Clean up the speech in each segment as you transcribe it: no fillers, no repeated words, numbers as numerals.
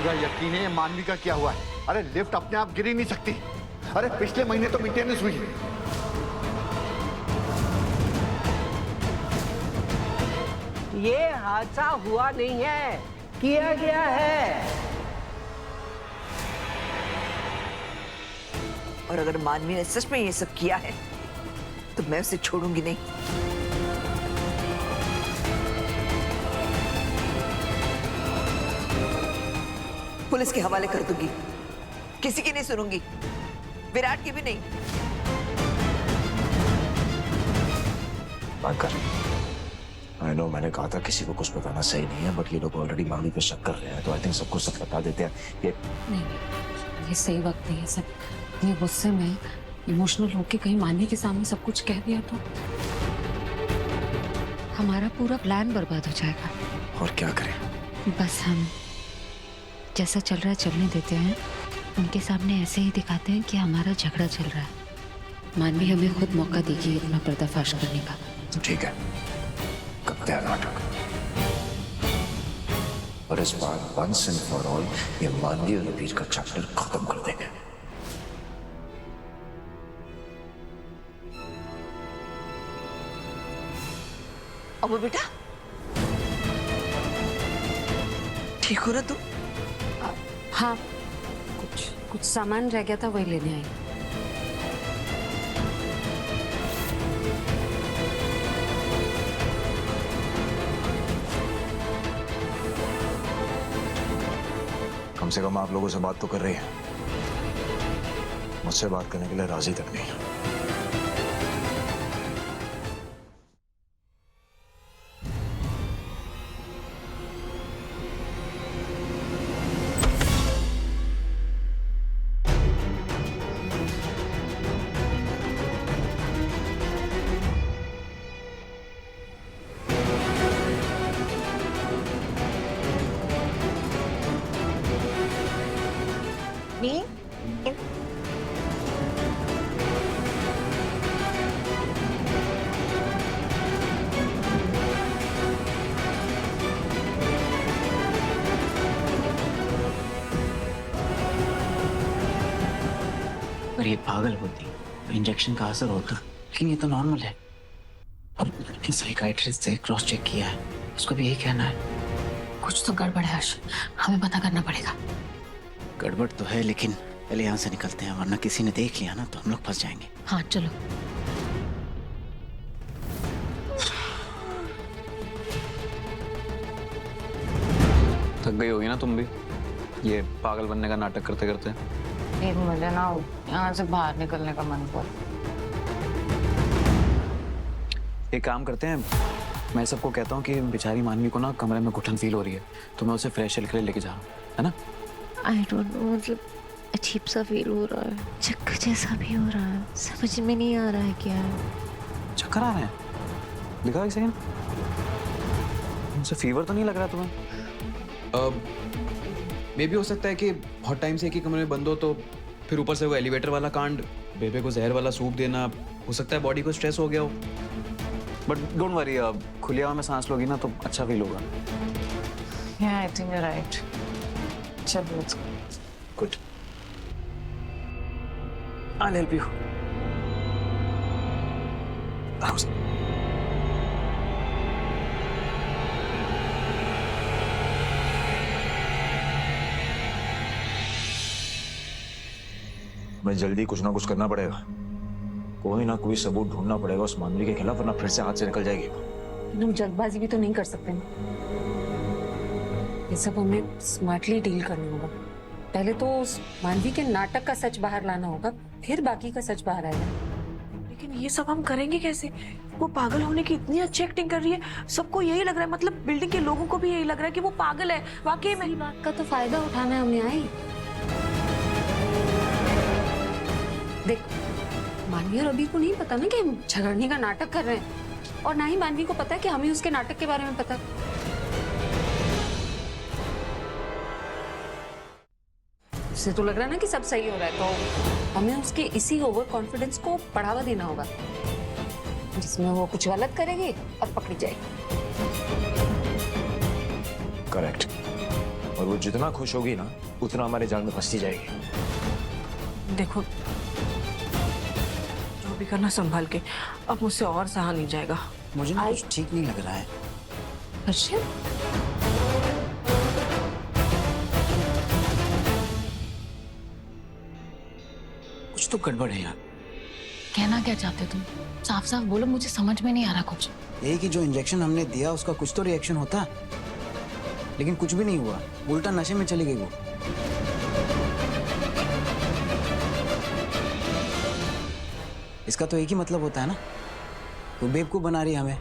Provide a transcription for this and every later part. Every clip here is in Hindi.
पूरा यकीन है ये मानवी का किया हुआ है। अरे लिफ्ट अपने आप गिर ही नहीं सकती। अरे पिछले महीने तो मेंटेनेंस हुई है। ये हादसा हुआ नहीं है, किया गया है। और अगर मानवी ने सच में ये सब किया है तो मैं उसे छोड़ूंगी नहीं। पुलिस के हवाले कर दूंगी, किसी की नहीं सुनूंगी, विराट की भी नहीं। आई नो मैंने कहा था किसी को कुछ बताना सही नहीं है, बट ये लोग ऑलरेडी मानवी पे शक कर रहे हैं, तो आई थिंक सबको सब बता देते हैं। ये नहीं, ये सही वक्त नहीं है सर। ये गुस्से में इमोशनल होके कहीं मानवी के सामने सब कुछ कह दिया तो हमारा पूरा प्लान बर्बाद हो जाएगा। और क्या करें? बस हम जैसा चल रहा है चलने देते हैं, उनके सामने ऐसे ही दिखाते हैं कि हमारा झगड़ा चल रहा है। मानवी हमें खुद मौका देगी अपना पर्दाफाश करने का। तो ठीक है, करते हैं नाटक। और इस बार वंस एंड फॉर ऑल ये मानवी और रवीर का चैप्टर खत्म कर देंगे। अब बेटा ठीक हो ना तू? हाँ, कुछ सामान रह गया था, वही लेने आई। कम से कम आप लोगों से बात तो कर रही है, मुझसे बात करने के लिए राजी तक नहीं। पर ये पागल होती तो इंजेक्शन का असर होता, लेकिन ये तो नॉर्मल है। अब साइकाइट्रिस्ट से क्रॉस चेक किया है, उसको भी यही कहना है। कुछ तो गड़बड़ है हर्ष, हमें पता करना पड़ेगा। गड़बड़ तो है, लेकिन पहले यहाँ से निकलते हैं, वरना किसी ने देख लिया ना तो हम लोग फंस जाएंगे। हाँ चलो। थक गई होगी ना तुम भी, ये पागल बनने का नाटक करते करते। मुझे ना यहाँ से बाहर निकलने का मन कर। एक काम करते हैं, मैं सबको कहता हूँ कि बेचारी मानवी को ना कमरे में घुटन फील हो रही है, तो मैं उसे फ्रेश एयर के लिए लेके जा रहा हूँ, है ना? आई डोंट नो, मतलब अजीब सा फील हो रहा है, चक्कर जैसा भी हो रहा है, समझ में नहीं आ रहा है क्या है। चक्कर आ रहे हैं? दिखाओ एक सेकंड। मुझे फीवर तो नहीं लग रहा तुम्हें? मे भी हो सकता है कि बहुत टाइम से एक ही कमरे में बंद हो, तो फिर ऊपर से वो एलिवेटर वाला कांड, बेबे को जहर वाला सूप देना, हो सकता है बॉडी को स्ट्रेस हो गया हो। बट डोंट वरी, अब खुली हवा में सांस लोगी ना तो अच्छा फील होगा। Yeah, I think you're right. चलो let's go. Good, I'll help you. मैं जल्दी कुछ ना कुछ करना पड़ेगा, कोई ना कोई सबूत ढूंढना पड़ेगा उस मानवी के खिलाफ, वरना फिर से हाथ से निकल जाएगी। हम जल्दबाजी भी तो नहीं कर सकते ना, ये सब हमें स्मार्टली डील करना होगा। पहले तो उस मानवी के नाटक का सच बाहर लाना होगा, फिर बाकी का सच बाहर आएगा। लेकिन ये सब हम करेंगे कैसे? वो पागल होने की इतनी अच्छी एक्टिंग कर रही है, सबको यही लग रहा है, मतलब बिल्डिंग के लोगों को भी यही लग रहा है कि वो पागल है। वाकई में इस बात का तो फायदा उठाना है हमें। आई देख, मानवी और अबीर को नहीं पता ना कि हम झगड़ने का नाटक कर रहे हैं, और ना ही मानवी को पता है कि हमें उसके नाटक के बारे में पता। इससे तो लग रहा है ना कि सब सही हो रहा है, तो हमें उसके इसी ओवर कॉन्फिडेंस को बढ़ावा देना होगा, जिसमें वो कुछ गलत करेगी और पकड़ी जाएगी। करेक्ट, और वो जितना खुश होगी ना उतना हमारे जाल में फंसती जाएगी। देखो, जो भी करना संभाल के, अब मुझसे और सहा नहीं जाएगा। मुझे ना कुछ ठीक नहीं लग रहा है। हर्षित, कुछ तो गड़बड़ है यार। कहना क्या चाहते हो तुम? साफ साफ बोलो, मुझे समझ में नहीं आ रहा कुछ। यही कि जो इंजेक्शन हमने दिया उसका कुछ तो रिएक्शन होता, लेकिन कुछ भी नहीं हुआ, उल्टा नशे में चली गई वो। इसका तो एक ही मतलब होता है ना, वो बेवकूफ बना रही है हमें।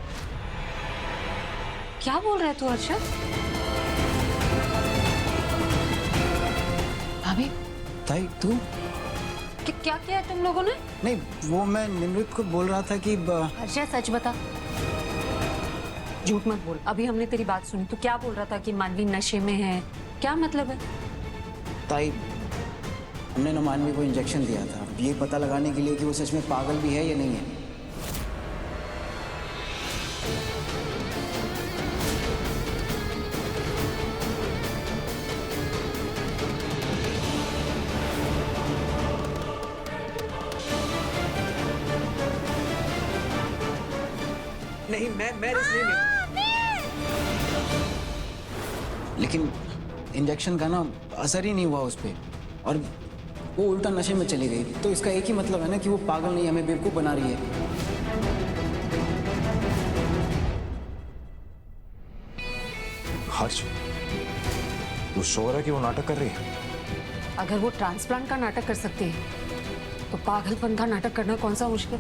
क्या बोल रहे तू हर्षद? भाभी, ताई तू? क्या किया है तुम लोगों ने? नहीं, वो मैं निमृत को बोल रहा था कि हर्षद सच बता, झूठ मत बोल। अभी हमने तेरी बात सुनी, तू क्या बोल रहा था कि मानवी नशे में है? क्या मतलब है? ताई, हमने ना मानवी को इंजेक्शन दिया था ये पता लगाने के लिए कि वो सच में पागल भी है या नहीं है। नहीं, मैं रिस्क नहीं लेता। लेकिन इंजेक्शन का ना असर ही नहीं हुआ उस पर, और वो उल्टा नशे में चली गई। तो इसका एक ही मतलब है ना कि वो पागल नहीं, हमें बेवकूफ बना रही है। हर्ष, तू सो रहा है कि वो नाटक कर रही है? अगर वो ट्रांसप्लांट का नाटक कर सकती है तो पागलपन का नाटक करना कौन सा मुश्किल?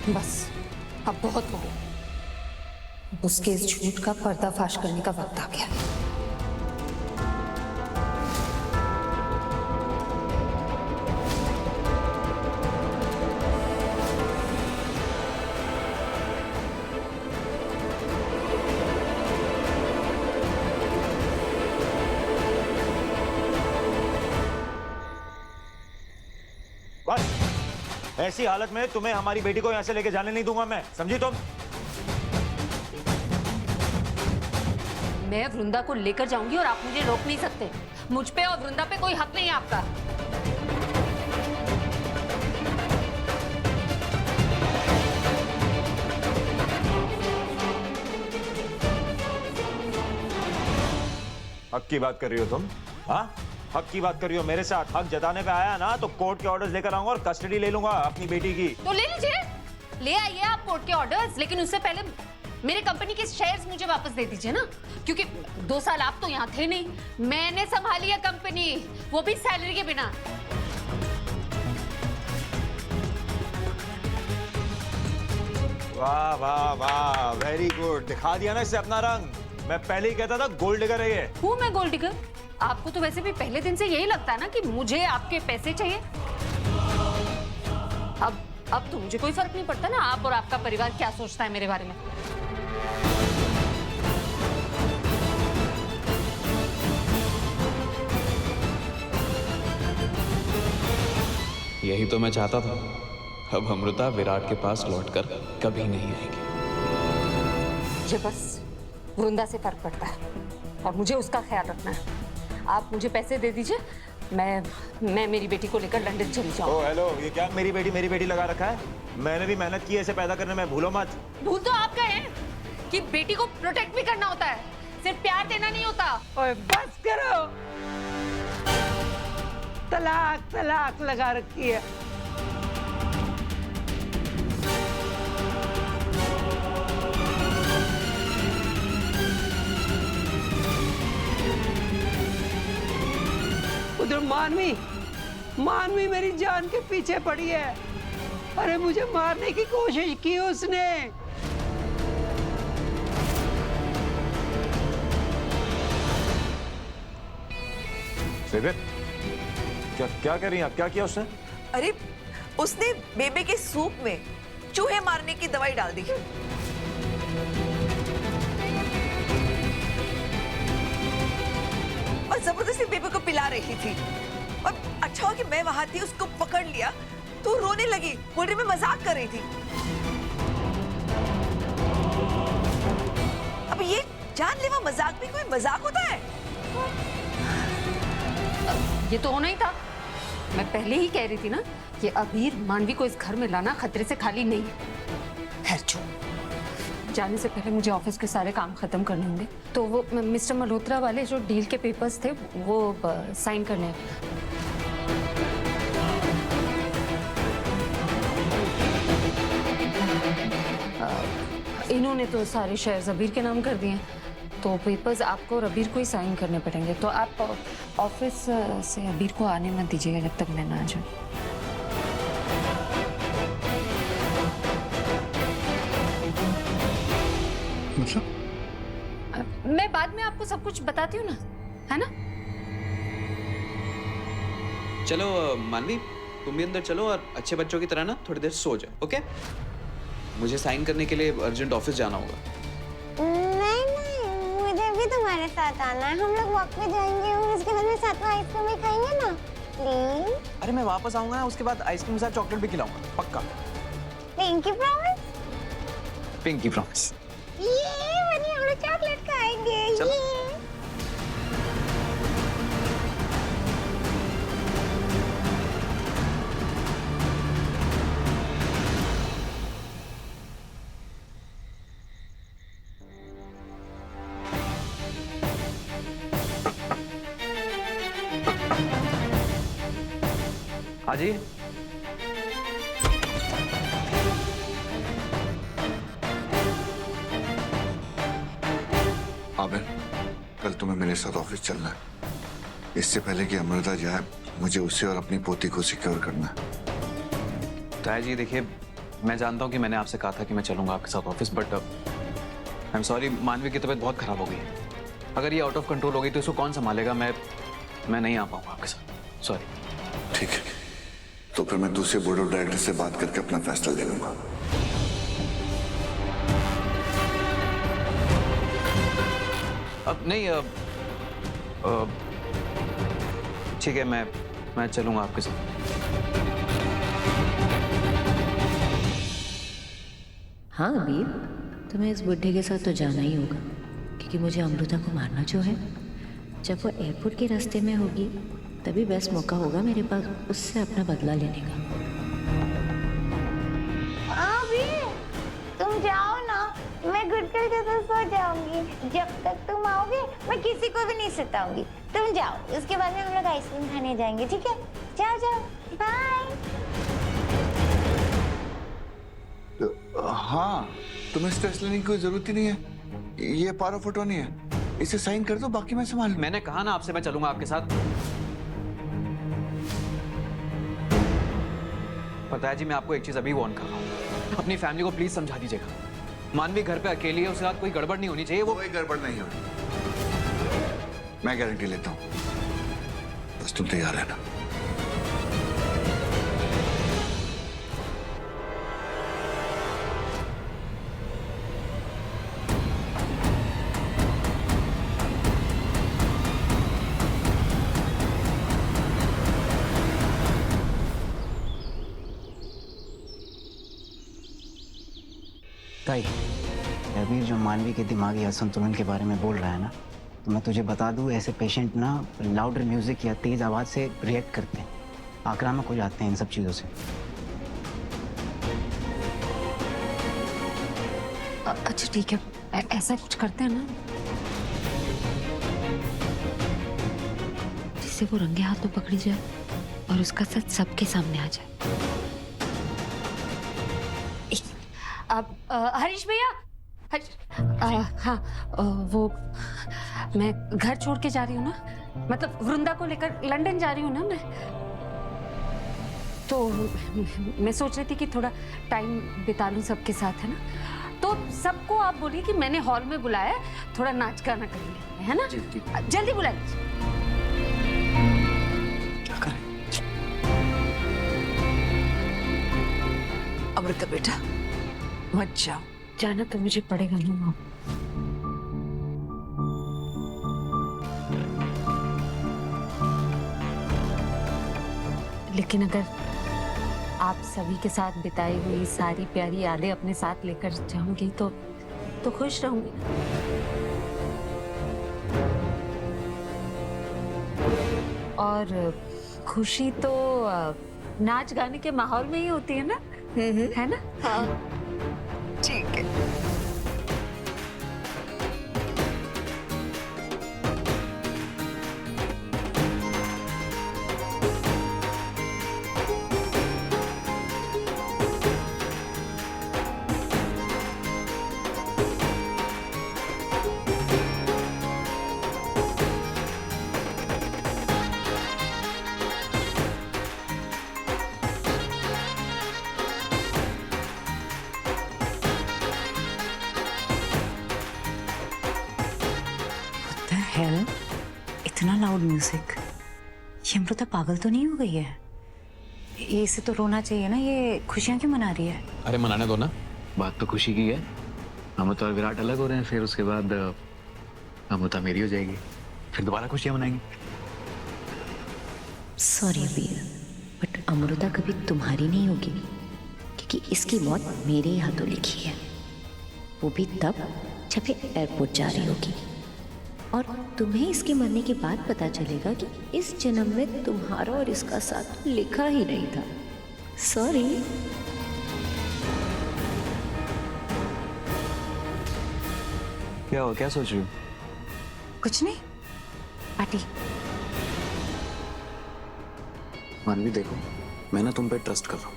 बस अब बहुत हो गया। उसके इस झूठ का पर्दाफाश करने का वक्त आ गया। बस ऐसी हालत में तुम्हें हमारी बेटी को यहाँ से लेके जाने नहीं दूंगा मैं, समझी तुम? मैं वृंदा को लेकर जाऊंगी और आप मुझे रोक नहीं सकते। मुझ पे और वृंदा पे कोई हक नहीं है आपका। हक की बात कर रही हो तुम? हाँ, हक की बात कर रही हो मेरे साथ? हक जताने पे आया ना तो कोर्ट के ऑर्डर्स लेकर आऊंगा और कस्टडी ले लूंगा अपनी बेटी की। तो ले लीजिए, ले आइए आप कोर्ट के ऑर्डर्स, लेकिन उससे पहले मेरे कंपनी के शेयर्स मुझे वापस दे दीजिए ना, क्योंकि 2 साल आप तो यहाँ थे नहीं। मैंने संभाली है कंपनी, वो भी सैलरी के बिना। वाह वाह वाह, वेरी गुड। दिखा दिया ना इससे अपना रंग। मैं पहले ही कहता था गोल्ड डिगर है ये। हूँ मैं गोल्ड डिगर? आपको तो वैसे भी पहले दिन से यही लगता है ना कि मुझे आपके पैसे चाहिए। अब तो मुझे कोई फर्क नहीं पड़ता ना आप और आपका परिवार क्या सोचता है मेरे बारे में। यही तो मैं चाहता था। अब अमृता विराट के पास लौटकर कभी नहीं आएगी। मुझे बस वृंदा से फर्क पड़ता है और मुझे उसका ख्याल रखना है। आप मुझे पैसे दे दीजिए, मैं मेरी बेटी को लेकर लंदन चली जाऊँ। ओ हेलो, ये क्या मेरी बेटी लगा रखा है? मैंने भी मेहनत की है इसे पैदा करने में, भूलो मत। भूल तो आप गए हैं कि बेटी को प्रोटेक्ट भी करना होता है, सिर्फ प्यार देना नहीं होता। ओए बस करो, तलाक लगा रखी है। उधर मानवी मेरी जान के पीछे पड़ी है। अरे मुझे मारने की कोशिश की उसने। क्या कह रही हैं आप? क्या किया उसने? अरे उसने बेबे के सूप में चूहे मारने की दवाई डाल दी और जबरदस्ती बेबे को पिला रही थी। और अच्छा हुआ कि मैं वहां थी, उसको पकड़ लिया तो रोने लगी, बोल रही मैं मजाक कर रही थी। जानलेवा मजाक भी कोई मजाक होता है? ये तो होना ही था। मैं पहले ही कह रही थी ना कि अबीर मानवी को इस घर में लाना खतरे से खाली नहीं है। खैर चुप। जाने से पहले मुझे ऑफिस के सारे काम खत्म करने होंगे, तो वो मिस्टर मल्होत्रा वाले जो डील के पेपर्स थे वो साइन करने हैं। इन्होंने तो सारे शेयर्स अबीर के नाम कर दिए हैं, तो पेपर्स आपको और अबीर को ही साइन करने पड़ेंगे। तो आप ऑफिस से अबीर को आने मत दीजिएगा जब तक मैं ना आ जाऊं। मतलब? मैं बाद में आपको सब कुछ बताती हूँ ना, है ना? चलो मानवी, तुम भी अंदर चलो और अच्छे बच्चों की तरह ना थोड़ी देर सो जाओ, ओके? मुझे साइन करने के लिए अर्जेंट ऑफिस जाना होगा। नहीं, मुझे भी तुम्हारे साथ आना है। हम लोग वॉक पे जाएंगे और उसके बाद में साथ में आइसक्रीम भी खाएंगे ना, प्लीज। अरे मैं वापस आऊंगा ना, उसके बाद आइसक्रीम के साथ चॉकलेट भी खिलाऊंगा, पक्का। Pinky promise? Pinky promise. ये बनी, हम लोग चॉकलेट खाएंगे। ये हाँ जी। आबिर, कल तुम्हें मेरे साथ ऑफिस चलना है। इससे पहले कि अमृता जाए, मुझे उसे और अपनी पोती को सिक्योर करना है। ताया जी देखिए, मैं जानता हूँ कि मैंने आपसे कहा था कि मैं चलूंगा आपके साथ office, but I am sorry, मानवी की तबीयत बहुत खराब हो गई है। अगर ये आउट ऑफ कंट्रोल हो गई तो इसको कौन संभालेगा? मैं नहीं आ पाऊंगा आपके साथ, सॉरी। ठीक है, तो फिर मैं दूसरे बोर्ड ऑफ डायरेक्टर से बात करके अपना फैसला ले लूंगा। अब नहीं, ठीक है, मैं चलूंगा आपके साथ। हाँ अबीर, तुम्हें इस बुढ़े के साथ तो जाना ही होगा, क्योंकि मुझे अमृता को मारना जो है, जब वो एयरपोर्ट के रास्ते में होगी तभी बेस्ट मौका होगा मेरे पास उससे अपना बदला लेने का। अभी तुम जाओ ना, मैं गुडकल के साथ सो जाऊंगी। जब तक तुम आओगे मैं किसी को भी नहीं सताऊंगी। तुम जाओ, उसके बाद में हम लोग आइसक्रीम खाने जाएंगे, ठीक है? जाओ जाओ, बाय। हाँ, तुम्हें स्ट्रेस लेने की कोई जरूरत ही नहीं है। ये पावर ऑफ अटॉर्नी है, इसे साइन कर दो, बाकी मैं संभाल। मैंने कहा ना आपसे, मैं चलूंगा आपके साथ। पता है जी, मैं आपको एक चीज अभी वार्न कर रहा हूँ, अपनी फैमिली को प्लीज समझा दीजिएगा। मानवी घर पे अकेली है, उसके साथ कोई गड़बड़ नहीं होनी चाहिए। वो कोई गड़बड़ नहीं होगी, मैं गारंटी लेता हूँ। बस तुम तैयार रहना। ताई, अबीर जो मानवी के दिमागी असंतुलन के बारे में बोल रहा है ना, तो मैं तुझे बता दूं, ऐसे पेशेंट ना लाउडर म्यूजिक या तेज आवाज से रिएक्ट करते हैं, आक्रामक हो जाते हैं इन सब चीजों से। अच्छा ठीक है, ऐसा कुछ करते हैं ना जिससे वो रंगे हाथों पकड़ी जाए और उसका सच सबके सामने आ जाए। अब हरीश भैया, हाँ, वो मैं घर छोड़ के जा रही हूँ ना, मतलब वृंदा को लेकर लंदन जा रही हूँ ना मैं, तो मैं सोच रही थी कि थोड़ा टाइम बिता लूँ सबके साथ, है ना? तो सबको आप बोलिए कि मैंने हॉल में बुलाया, थोड़ा नाच गाना करेंगे, है ना? जल्दी बुला लीजिए। क्या करें? अमृता बेटा, मत जाओ। जाना तो मुझे पड़ेगा ना। लेकिन अगर आप सभी के साथ बिताई हुई सारी प्यारी यादें अपने साथ लेकर जाऊंगी तो खुश रहूंगी। और खुशी तो नाच गाने के माहौल में ही होती है ना, है ना? हाँ ठीक है। हेल, इतना लाउड म्यूजिक, ये अमृता पागल तो नहीं हो गई है? इसे तो रोना चाहिए ना, ये खुशियां क्यों मना रही है? अरे मनाने दो ना, बात तो खुशी की है। अमृता और विराट अलग हो रहे हैं, फिर उसके बाद अमृता मेरी हो जाएगी, फिर दोबारा खुशियां मनाएंगे। सॉरी वीर, बट अमृता कभी तुम्हारी नहीं होगी, क्योंकि इसकी मौत मेरे ही हाथों लिखी है, वो भी तब जब ये एयरपोर्ट जा रही होगी। और तुम्हें इसके मरने के बाद पता चलेगा कि इस जन्म में तुम्हारा और इसका साथ लिखा ही नहीं था। सॉरी। क्या हो, क्या सोच रही हो? कुछ नहीं, पार्टी। मानवी देखो, मैं ना तुम पे ट्रस्ट कर रहा हूँ,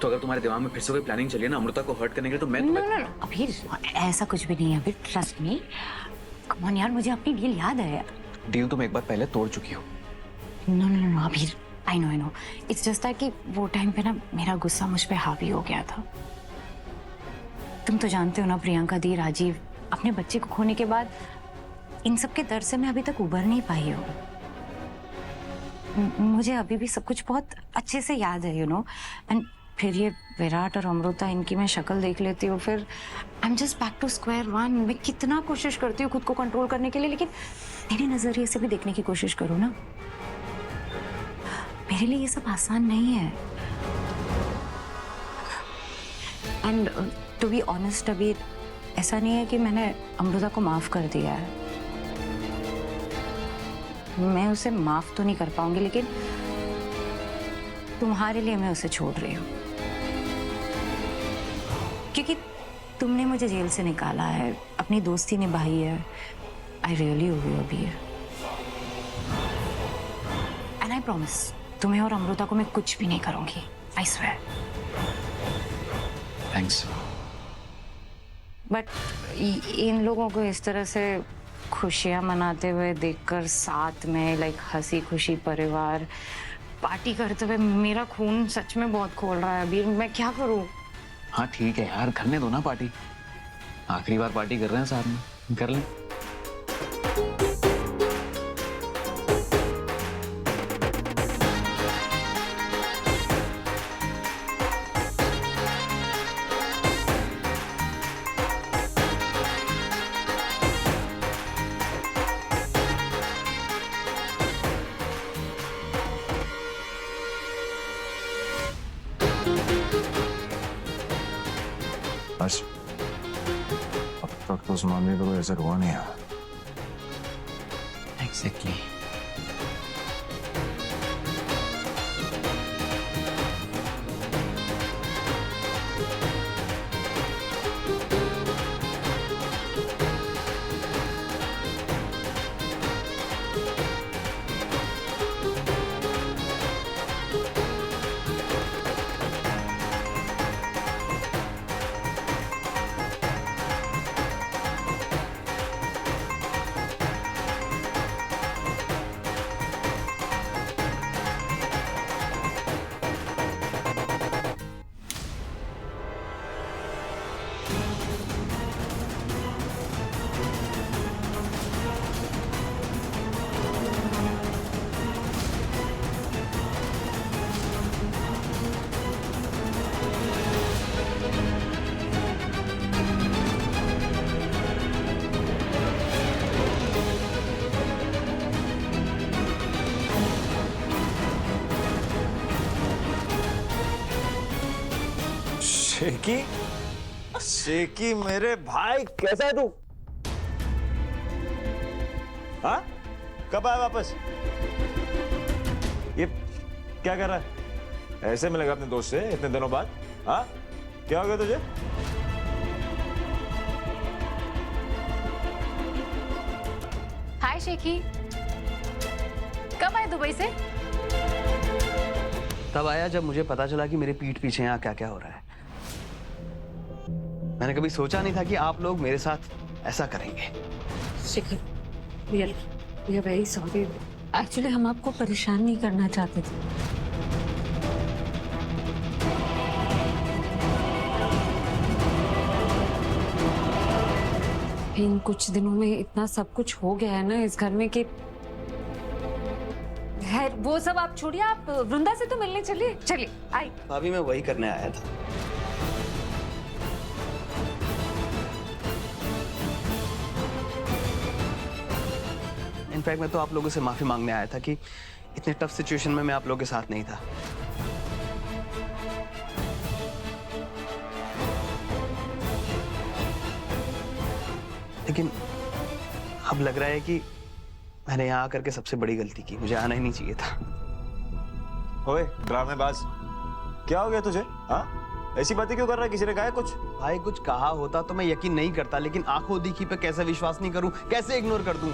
तो अगर तुम्हारे दिमाग में फिर से कोई प्लानिंग चली है ना अमृता को हर्ट करने के लिए, तो मैं नो, अभी ऐसा कुछ भी नहीं है, अभी ट्रस्ट मी। कम ऑन यार, मुझे अपनी डील याद है। डील तुम एक बार पहले तोड़ चुकी हो। नो अभी I know it's just that कि वो टाइम पे ना मेरा गुस्सा मुझ पे हावी हो गया था। तुम तो जानते हो ना प्रियंका दी, राजीव, अपने बच्चे को खोने के बाद इन सब के दर्द से मैं अभी तक उबर नहीं पाई हूँ। मुझे अभी भी सब कुछ बहुत अच्छे से याद है, यू नो। एंड फिर ये विराट और अमृता, इनकी मैं शक्ल देख लेती हूँ, फिर I am just back to square one. मैं कितना कोशिश करती हूँ खुद को कंट्रोल करने के लिए, लेकिन मेरे नजरिए से भी देखने की कोशिश करूँ ना, मेरे लिए ये सब आसान नहीं है। एंड टू बी ऑनेस्ट, अभी ऐसा नहीं है कि मैंने अमृता को माफ कर दिया है। मैं उसे माफ तो नहीं कर पाऊंगी, लेकिन तुम्हारे लिए मैं उसे छोड़ रही हूँ, क्योंकि तुमने मुझे जेल से निकाला है, अपनी दोस्ती निभाई है। आई रियली ओव यू अभी। एंड आई प्रॉमिस, तुम्हें और अमृता को मैं कुछ भी नहीं करूंगी। I swear. Thanks. But in लोगों को इस तरह से खुशियां मनाते हुए देखकर, साथ में लाइक हंसी खुशी परिवार पार्टी करते हुए, मेरा खून सच में बहुत खोल रहा है अभी। मैं क्या करूं? हाँ ठीक है यार, करने दो ना पार्टी, आखिरी बार पार्टी कर रहे हैं साथ में, कर लें। बस अब तक तो उस मामले पर कोई असर हुआ नहीं है। एग्जैक्टली। शेकी, शेकी मेरे भाई, कैसा है तू? हाँ, कब आया वापस? ये क्या कर रहा है? ऐसे मिलेगा अपने दोस्त से इतने दिनों बाद? हाँ, क्या हो गया तुझे? हाय शेखी, कब आए दुबई से? तब आया जब मुझे पता चला कि मेरे पीठ पीछे यहाँ क्या क्या हो रहा है। मैंने कभी सोचा नहीं था कि आप लोग मेरे साथ ऐसा करेंगे। Shikhar, we are very sorry. Actually हम आपको परेशान नहीं करना चाहते थे। इन कुछ दिनों में इतना सब कुछ हो गया है ना इस घर में कि है वो सब आप छोड़िए, आप वृंदा से तो मिलने चलिए। चलिए आई। भाभी मैं वही करने आया था। इनफैक्ट मैं तो आप लोगों से माफी मांगने आया था कि इतने टफ सिचुएशन में मैं आप लोगों के साथ नहीं था। लेकिन अब लग रहा है कि मैंने यहाँ आकर के सबसे बड़ी गलती की। मुझे आना ही नहीं चाहिए था। ओए ड्रामेबाज, क्या हो गया तुझे? हाँ, ऐसी बातें क्यों कर रहा है? किसी ने कहा है कुछ? भाई कुछ कहा होता तो मैं यकीन नहीं करता, लेकिन आंखों देखी पे कैसे विश्वास नहीं करूं, कैसे इग्नोर कर दूं?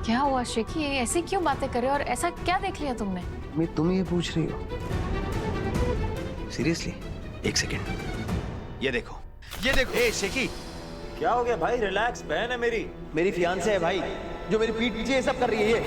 क्या हुआ शेखी, ये ऐसी क्यों बातें कर रहे हो और ऐसा क्या देख लिया तुमने? तुम ये पूछ रही हो? सीरियसली? एक सेकेंड, ये देखो, ये देखो। ए शेखी, क्या हो गया भाई? रिलैक्स, बहन है मेरी मेरी फियांसे है भाई, जो मेरी पीठ पीछे ये सब कर रही है। ये